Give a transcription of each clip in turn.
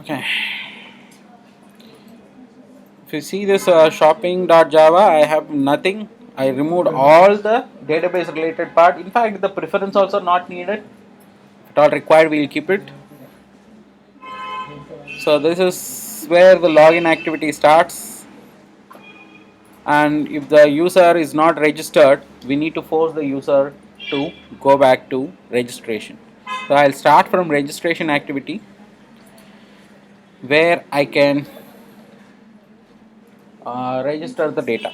Okay. If you see this shopping.java, I have nothing. I removed all the database related part. In fact, the preference also not needed. If at all required, we will keep it. So this is where the login activity starts. And if the user is not registered, we need to force the user to go back to registration. So I'll start from registration activity where I can register the data.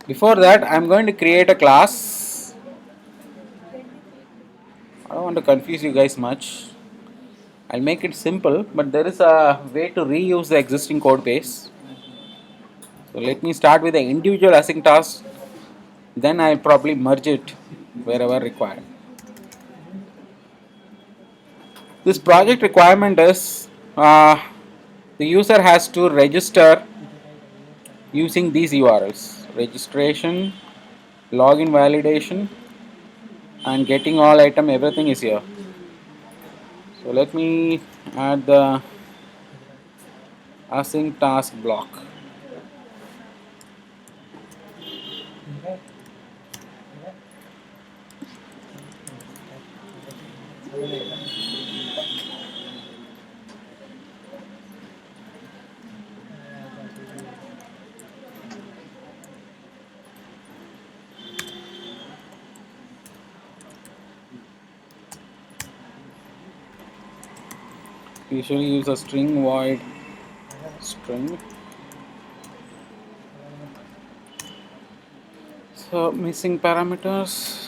Before that, I'm going to create a class. I don't want to confuse you guys much. I'll make it simple, but there is a way to reuse the existing code base. So let me start with the individualizing task, then I'll probably merge it wherever required. This project requirement is the user has to register using these URLs: registration, login validation, and getting all item, everything is here. So let me add the async task block. Usually use a string void string. So missing parameters.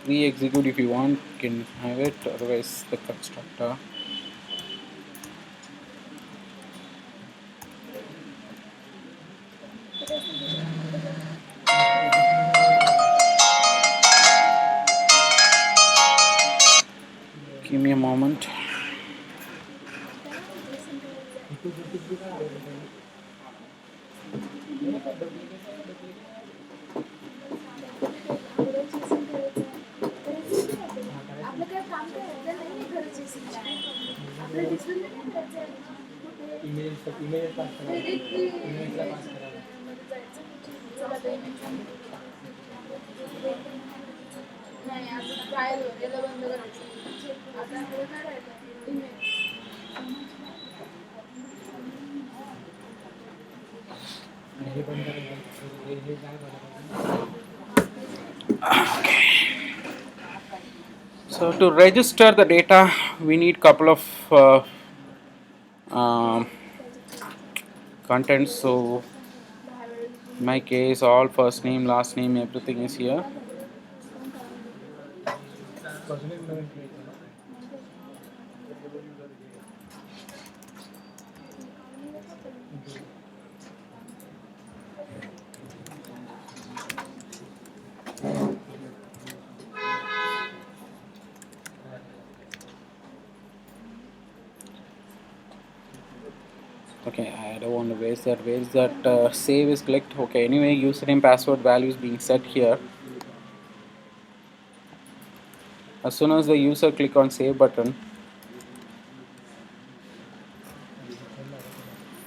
Re-execute if you want, can have it, otherwise the constructor. Give me a moment. So to register the data, we need couple of um, contents. So in my case, all first name, last name, everything is here. Okay, I don't want to waste that. Where is that save is clicked? Okay, anyway, username, password, values being set here. As soon as the user click on save button,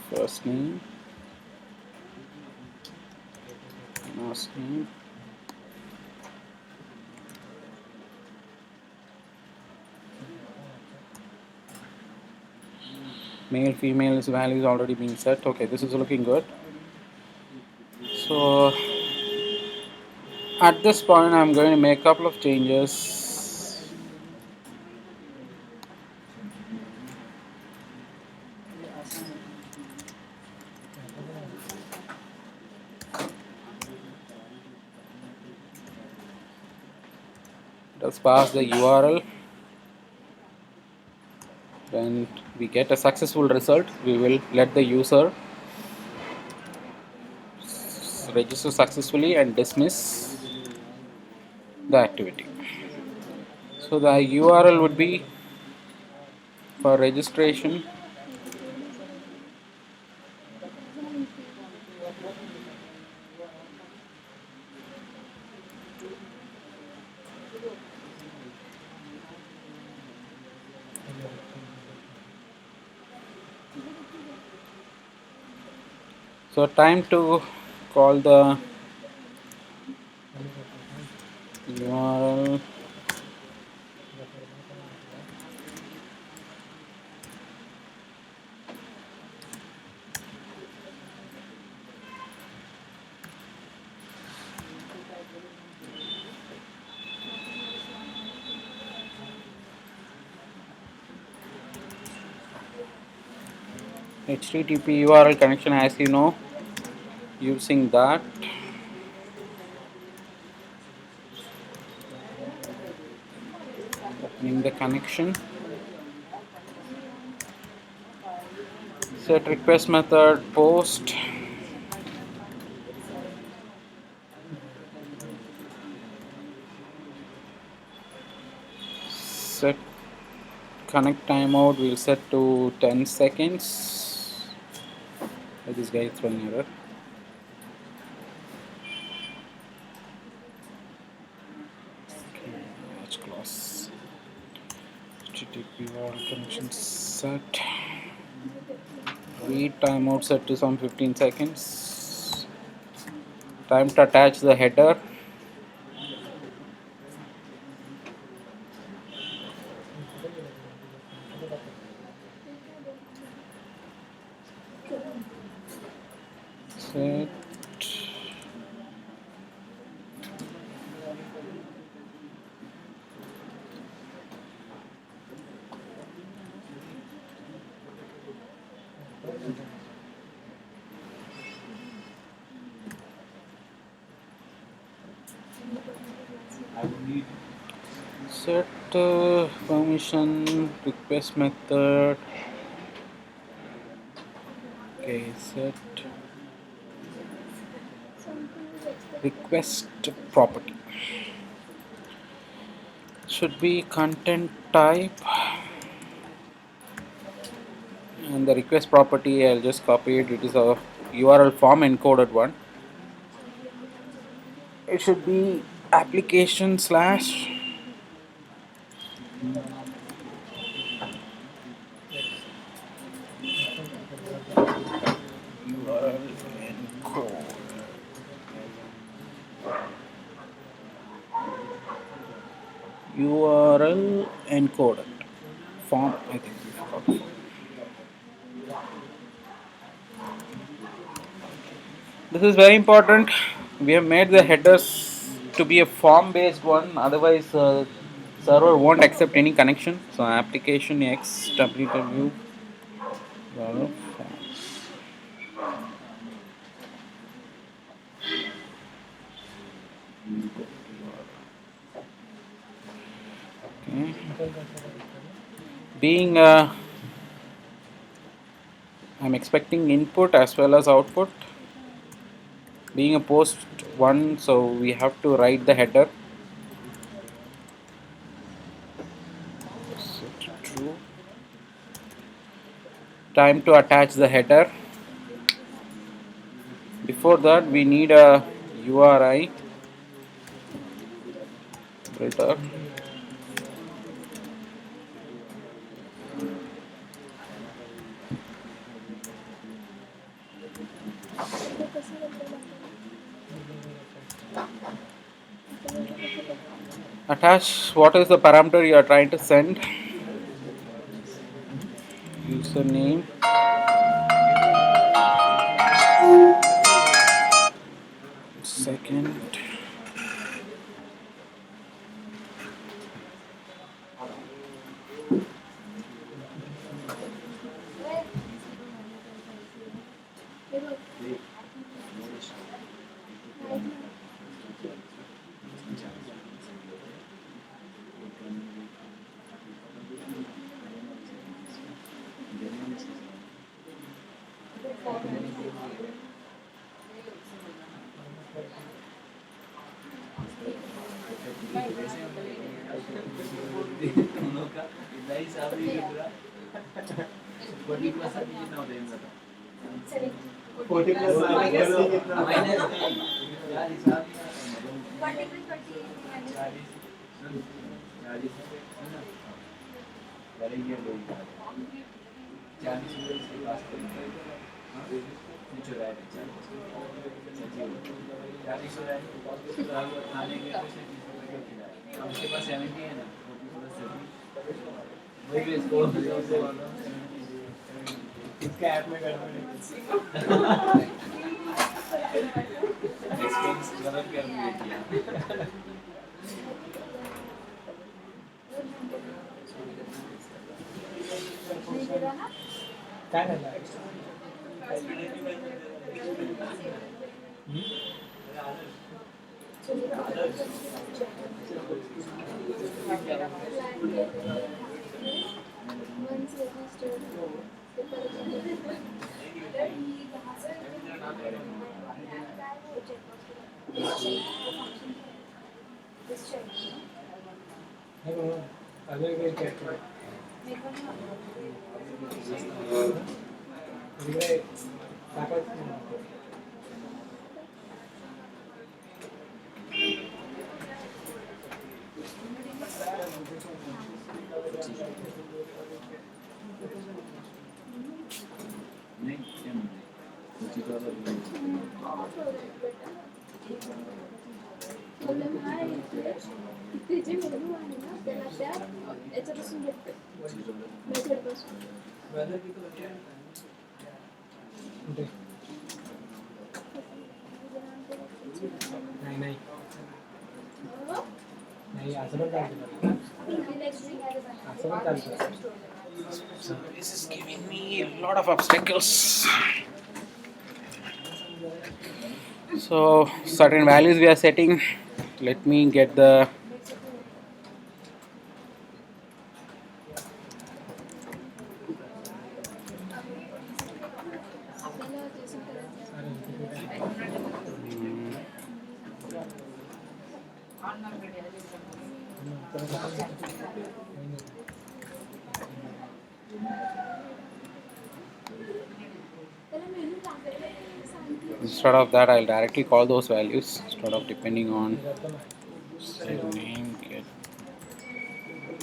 first name, last name, male, female is values already being set. Okay, this is looking good. So at this point, I'm going to make a couple of changes. Let's pass the URL. When we get a successful result, we will let the user register successfully and dismiss the activity. So the URL would be for registration so time to call the URL HTTP URL connection, as you know, using that. Opening the connection. Set request method post. Set connect timeout, we'll set to 10 seconds. This guy is throwing error. Match clause. HttpUrlConnection set. Read timeout set to some 15 seconds. Time to attach the header. Set. Set permission request method. Okay, set request property. Should be content type, and the request property I'll just copy it. It is a URL form encoded one. It should be application slash URL encode. URL encoded form, I think we forgot the form. This is very important. We have made the headers to be a form based one, otherwise server won't accept any connection. So application x www forms. Okay. Being I'm expecting input as well as output. Being a post one, so we have to write the header. Set true. Time to attach the header. Before that, we need a URI builder. Attach what is the parameter you are trying to send. Username. Second. So this is giving me a lot of obstacles. So certain values we are setting. Let me get the instead of that I'll directly call those values instead of depending on name get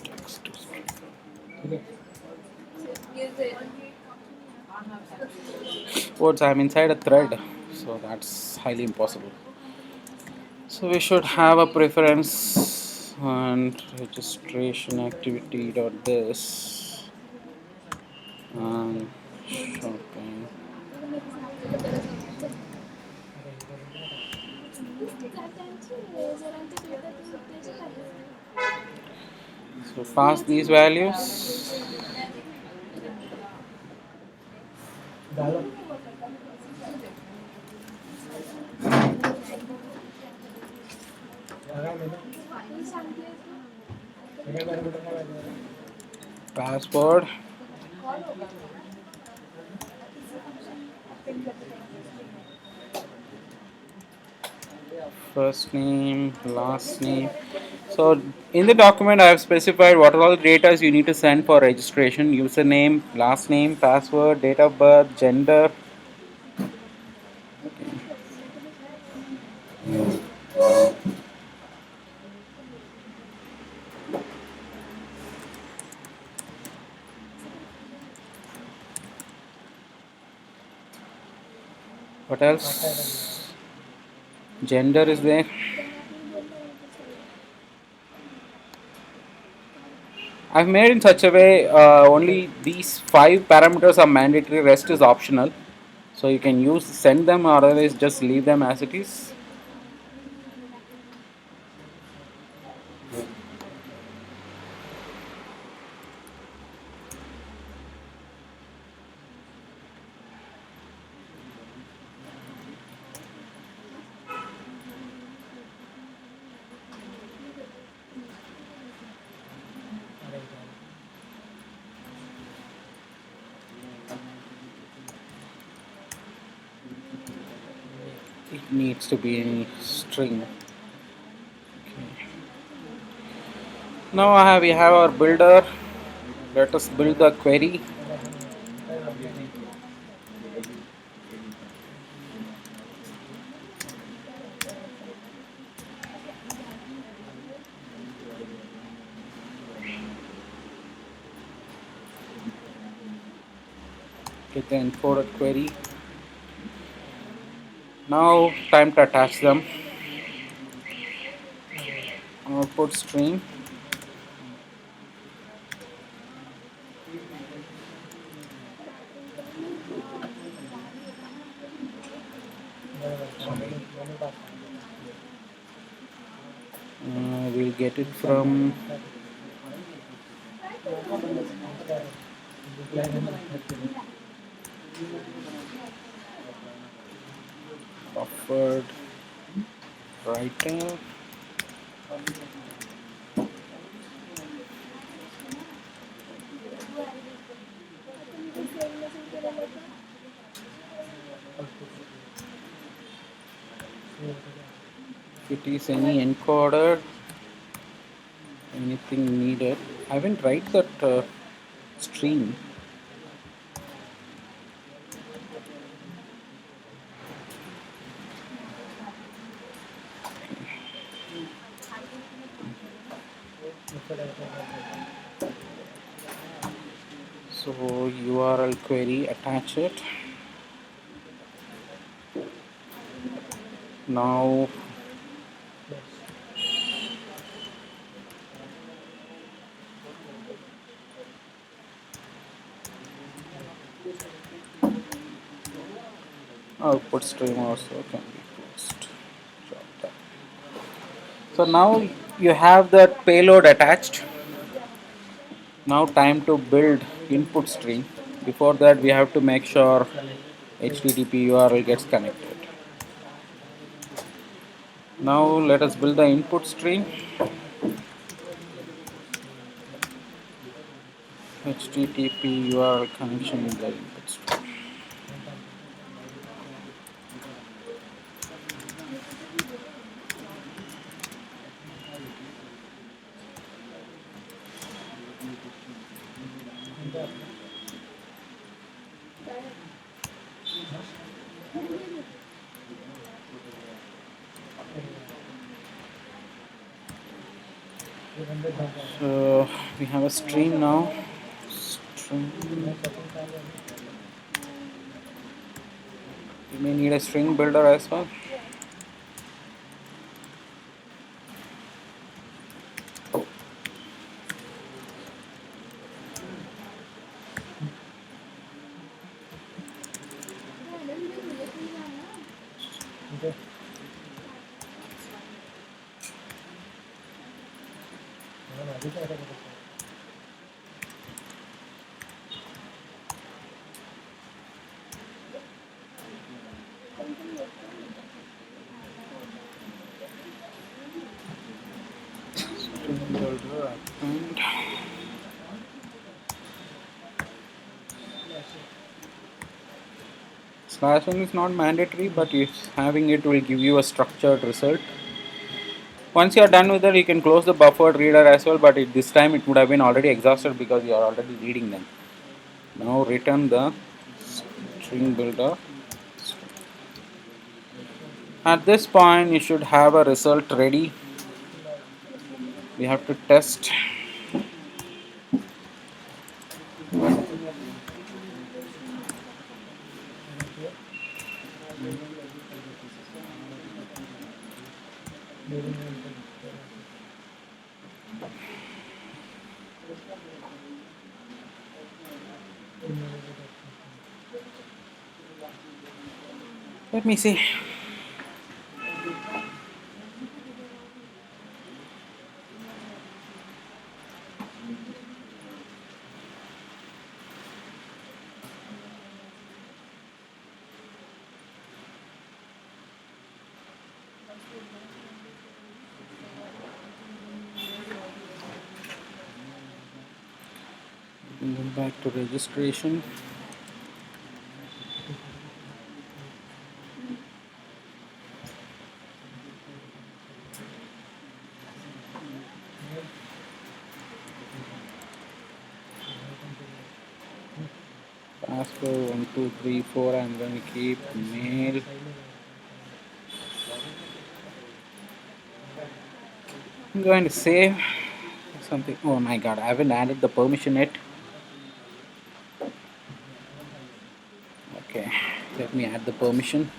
text to string. Words I'm inside a thread, so that's highly impossible. So we should have a preference and registration activity dot this and shopping. So pass these values. Password. First name, last name. So in the document I have specified what are all the data you need to send for registration: username, last name, password, date of birth, gender. What else? Gender is there. I've made in such a way only these 5 parameters are mandatory, rest is optional. So you can use send them or otherwise just leave them as it is. It needs to be in string. Okay. Now we have our builder. Let us build the query. Get the encoded query. Now time to attach them. Output stream. We'll get it from buffered writer. If it is any encoded, anything needed. I haven't write that stream. So URL query, attach it. Now output stream also can be closed. Drop that. So now you have that payload attached. Now time to build input stream. Before that we have to make sure HTTP URL gets connected. Now let us build the input stream. HTTP URL connection in the input stream. So we have a stream now. String. You may need a string builder as well. String builder and slashing is not mandatory, but if having it will give you a structured result. Once you are done with that, you can close the buffered reader as well, but this time it would have been already exhausted because you are already reading them. Now return the string builder. At this point you should have a result ready. We have to test. Let me see. Go back to registration. password 1234. I'm going to keep mail. I'm going to save something. Oh my god, I haven't added the permission yet. Okay, let me add the permission.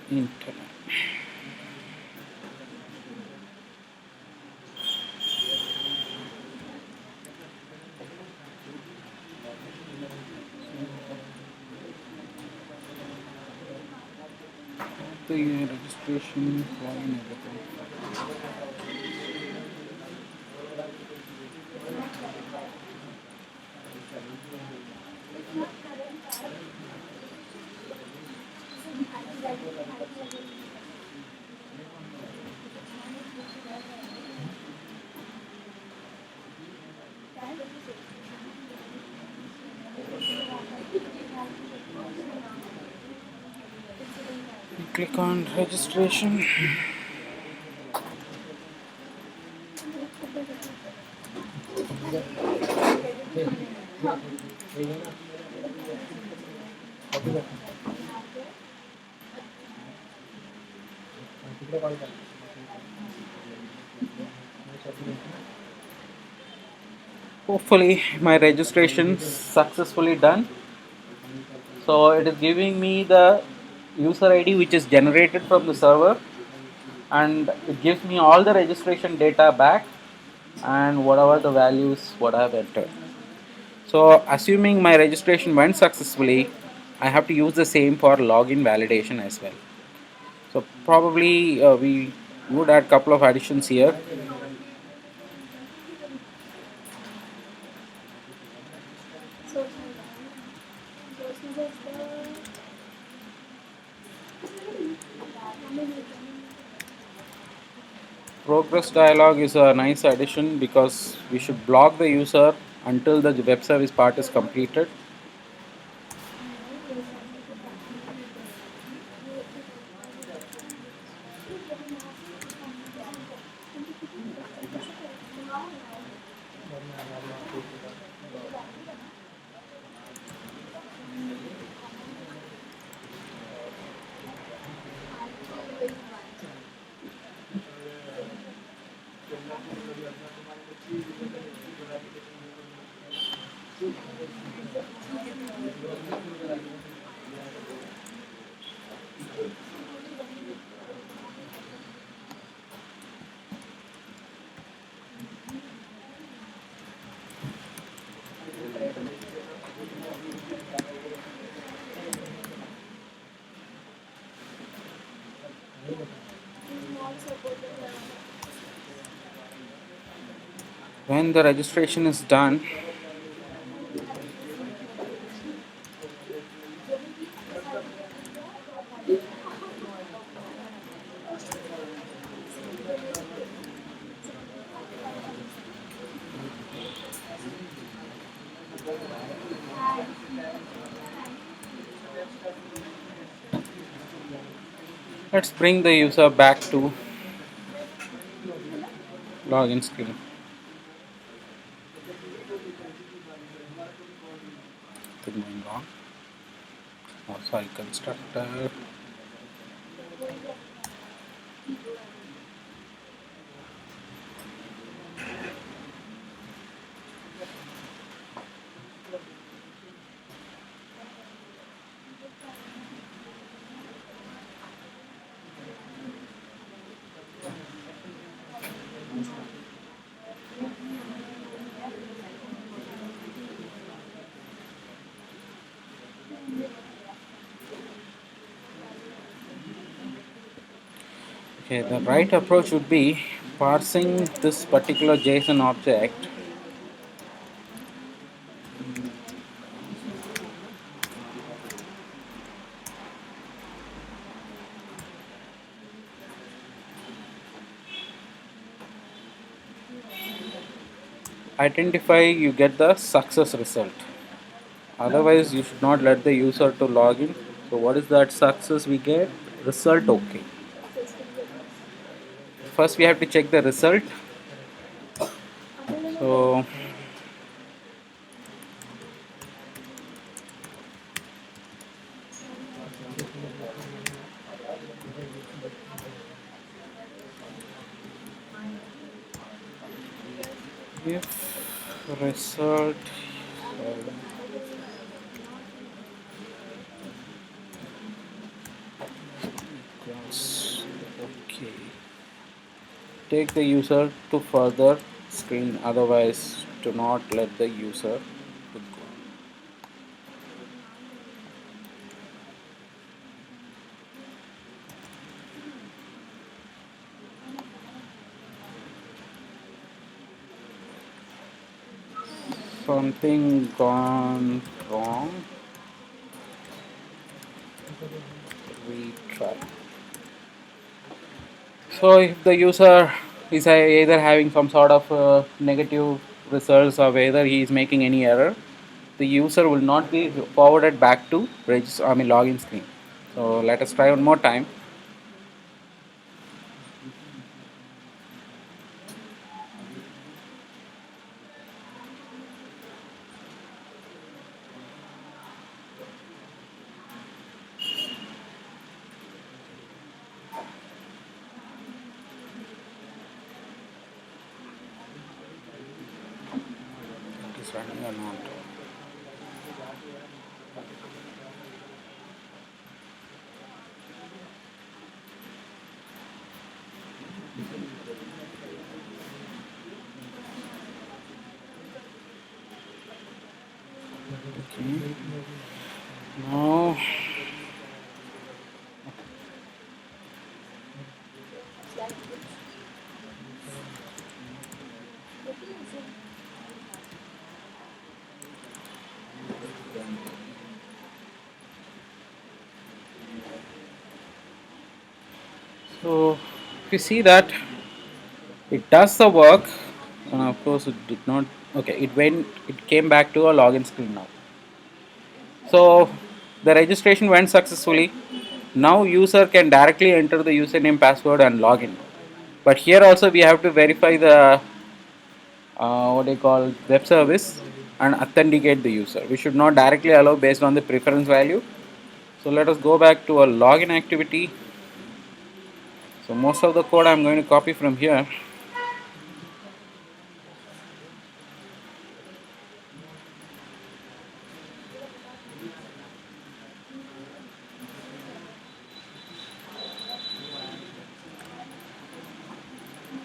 Internet. The registration, login, everything. Click on registration. Hopefully my registration successfully done. So it is giving me the user ID which is generated from the server, and it gives me all the registration data back and whatever the values what I have entered. So assuming my registration went successfully, I have to use the same for login validation as well. So probably we would add couple of additions here. Progress dialog is a nice addition because we should block the user until the web service part is completed. When the registration is done, let's bring the user back to login screen. Something going wrong. Oh, sorry, constructor. Okay, the right approach would be parsing this particular JSON object identify, you get the success result. Otherwise you should not let the user to log in. So what is that success we get? Result okay. first we have to check the result. So if result equals okay, take the user to further screen, otherwise do not let the user to go. Something gone wrong, retry. So if the user is either having some sort of negative results or whether he is making any error, the user will not be forwarded back to register, login screen. So let us try one more time. It is running or not. Okay. Now so if you see that it does the work, and of course it did not. Okay, it came back to a login screen now. So the registration went successfully. Now user can directly enter the username, password and login. But here also we have to verify the what they call web service and authenticate the user. We should not directly allow based on the preference value. So let us go back to a login activity. So most of the code I'm going to copy from here.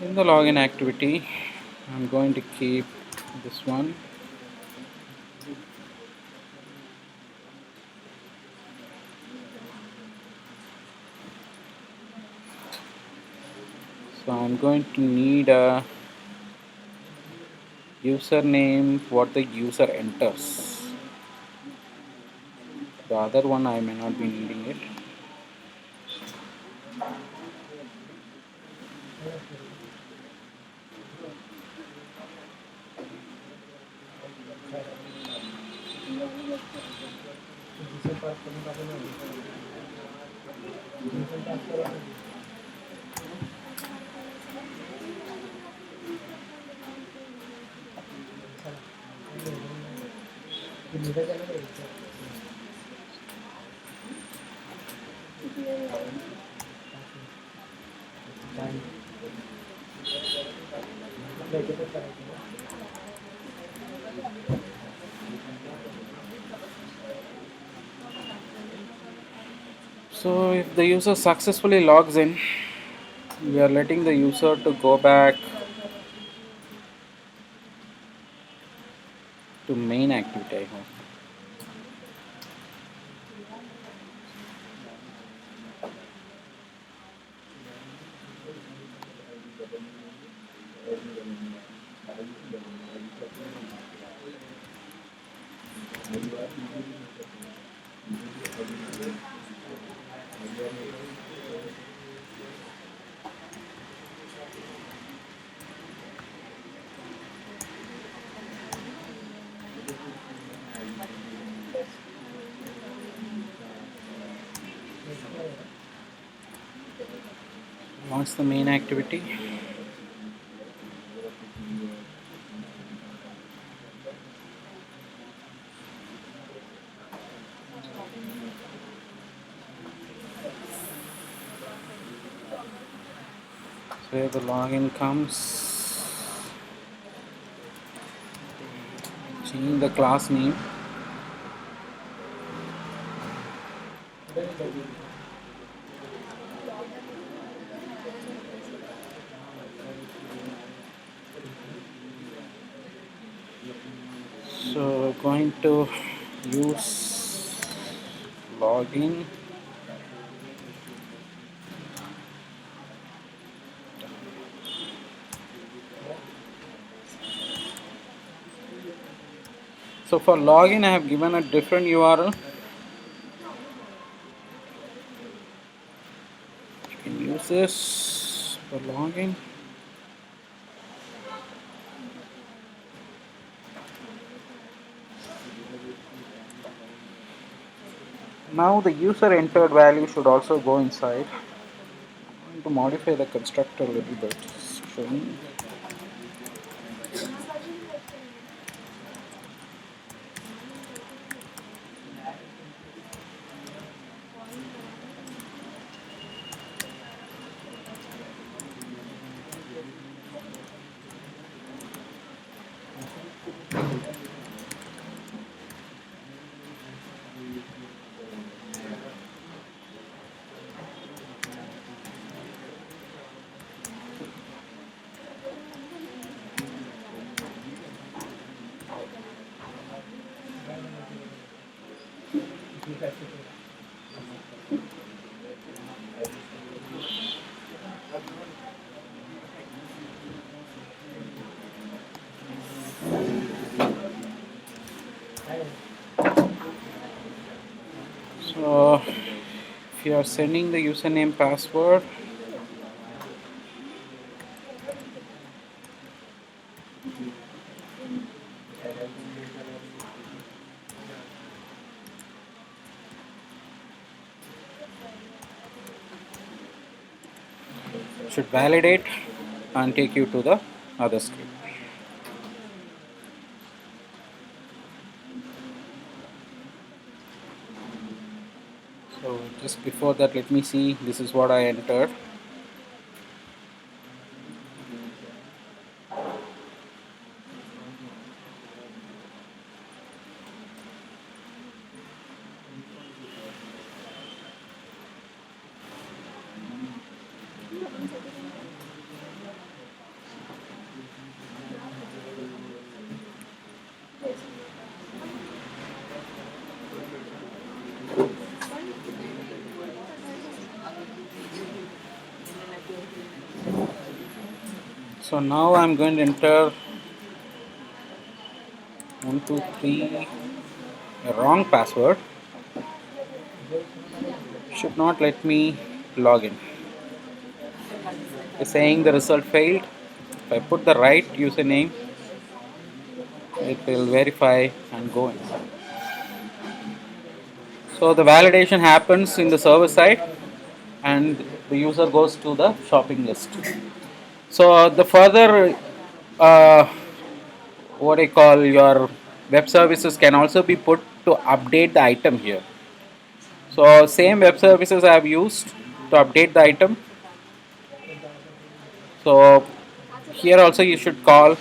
In the login activity, I'm going to keep this one. So I'm going to need a username what the user enters. The other one I may not be needing it. So if the user successfully logs in, we are letting the user to go back to main activity, I hope. Launch the main activity. So here the login comes. Change the class name. So going to use login. So for login I have given a different URL. You can use this for login. Now the user entered value should also go inside. I'm going to modify the constructor a little bit. String. So if you are sending the username password, it should validate and take you to the other screen. So just before that, let me see, this is what I entered. So now I'm going to enter 123, a wrong password. Should not let me log in. It's saying the result failed. If I put the right username, it will verify and go inside. So the validation happens in the server side and the user goes to the shopping list. So the further what I call your web services can also be put to update the item here. So same web services I have used to update the item. So here also you should call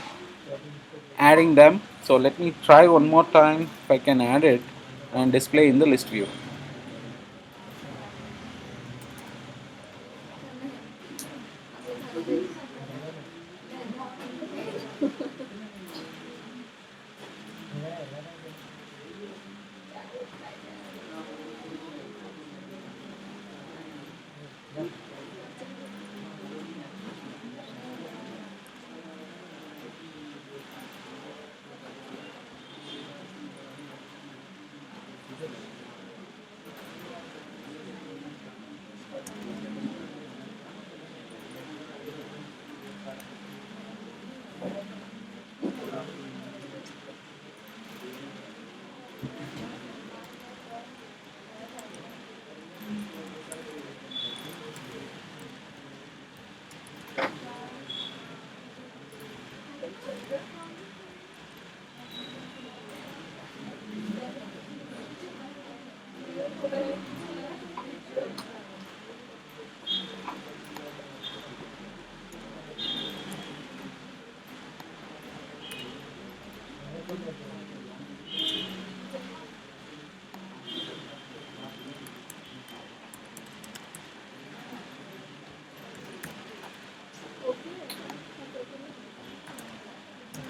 adding them. So let me try one more time if I can add it and display in the list view.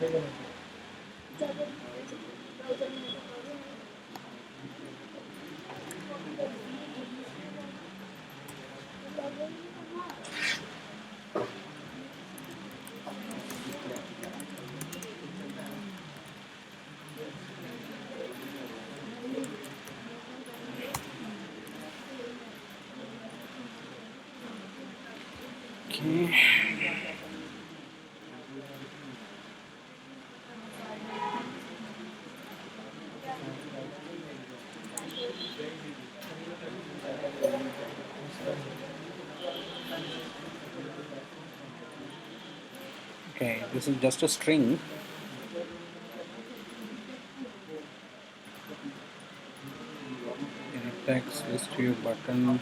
Okay. Okay, this is just a string. Edit text, list view button.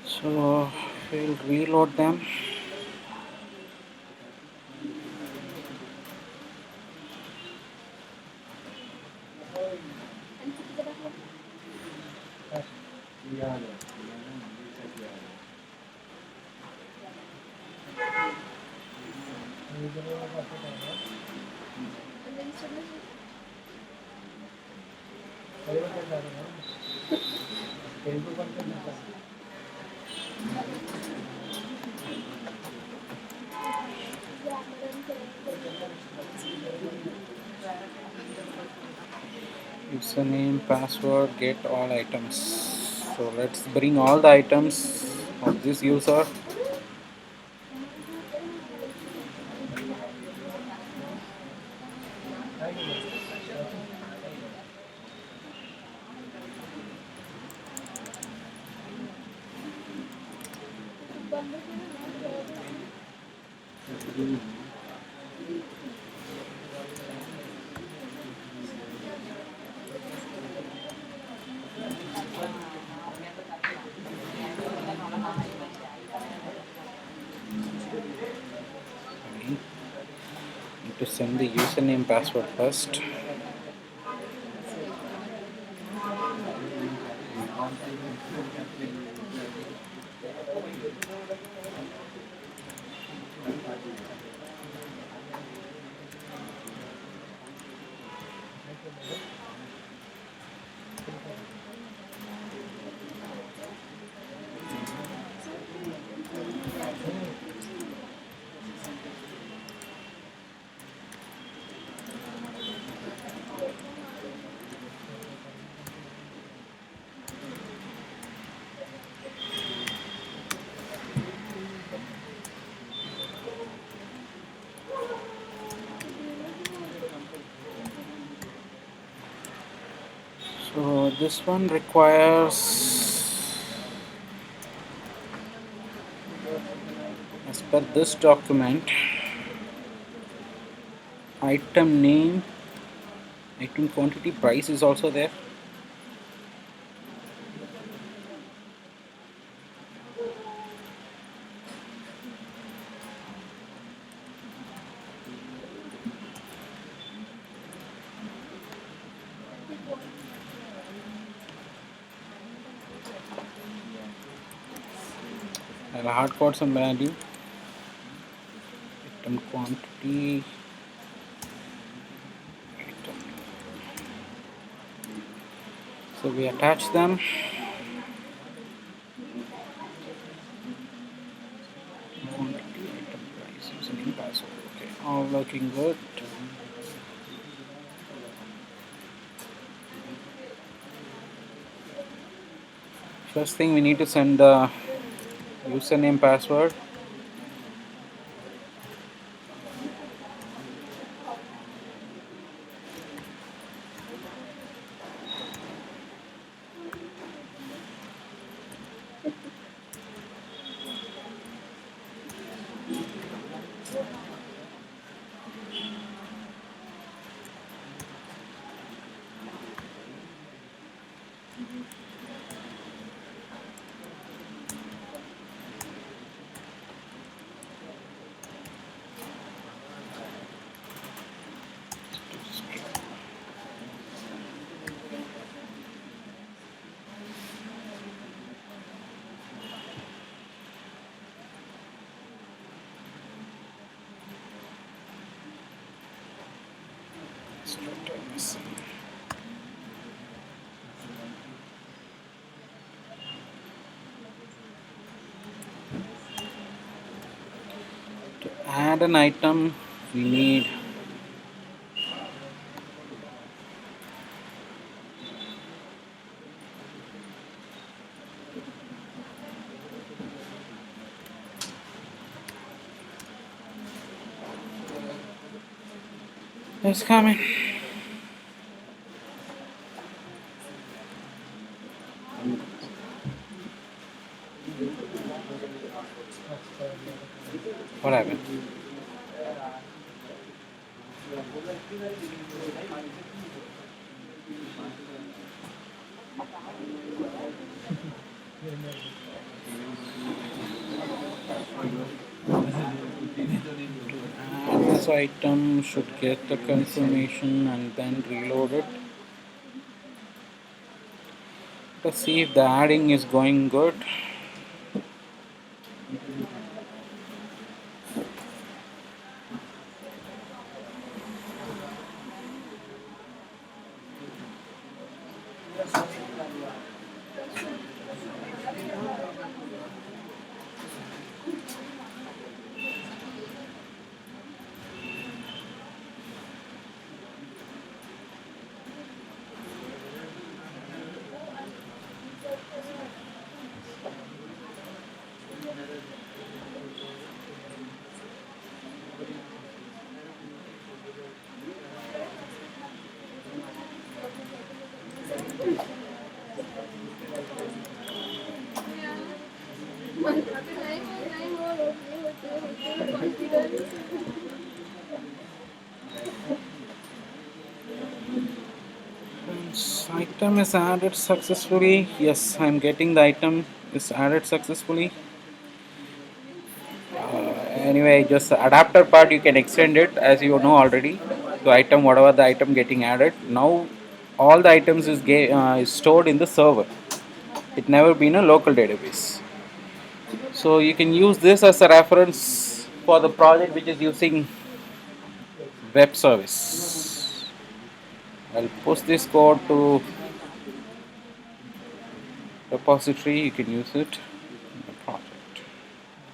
So we'll reload them. Username, password, get all items. So let's bring all the items of this user. Need to send the username password first. So this one requires, as per this document, item name, item quantity, price is also there. I'll hard code some value. Item quantity. Item. So we attach them. Quantity, item price, username, password. Okay, all looking good. First thing, we need to send the username password. To add an item, we need it's coming. What happened? This item should get the confirmation and then reload it. Let's see if the adding is going good. Item is added successfully. Yes, I'm getting the item is added successfully. Anyway, just the adapter part you can extend it as you know already. The item, whatever the item getting added. Now all the items is stored in the server. It never been a local database. So you can use this as a reference for the project which is using WebService. I'll post this code to repository. You can use it.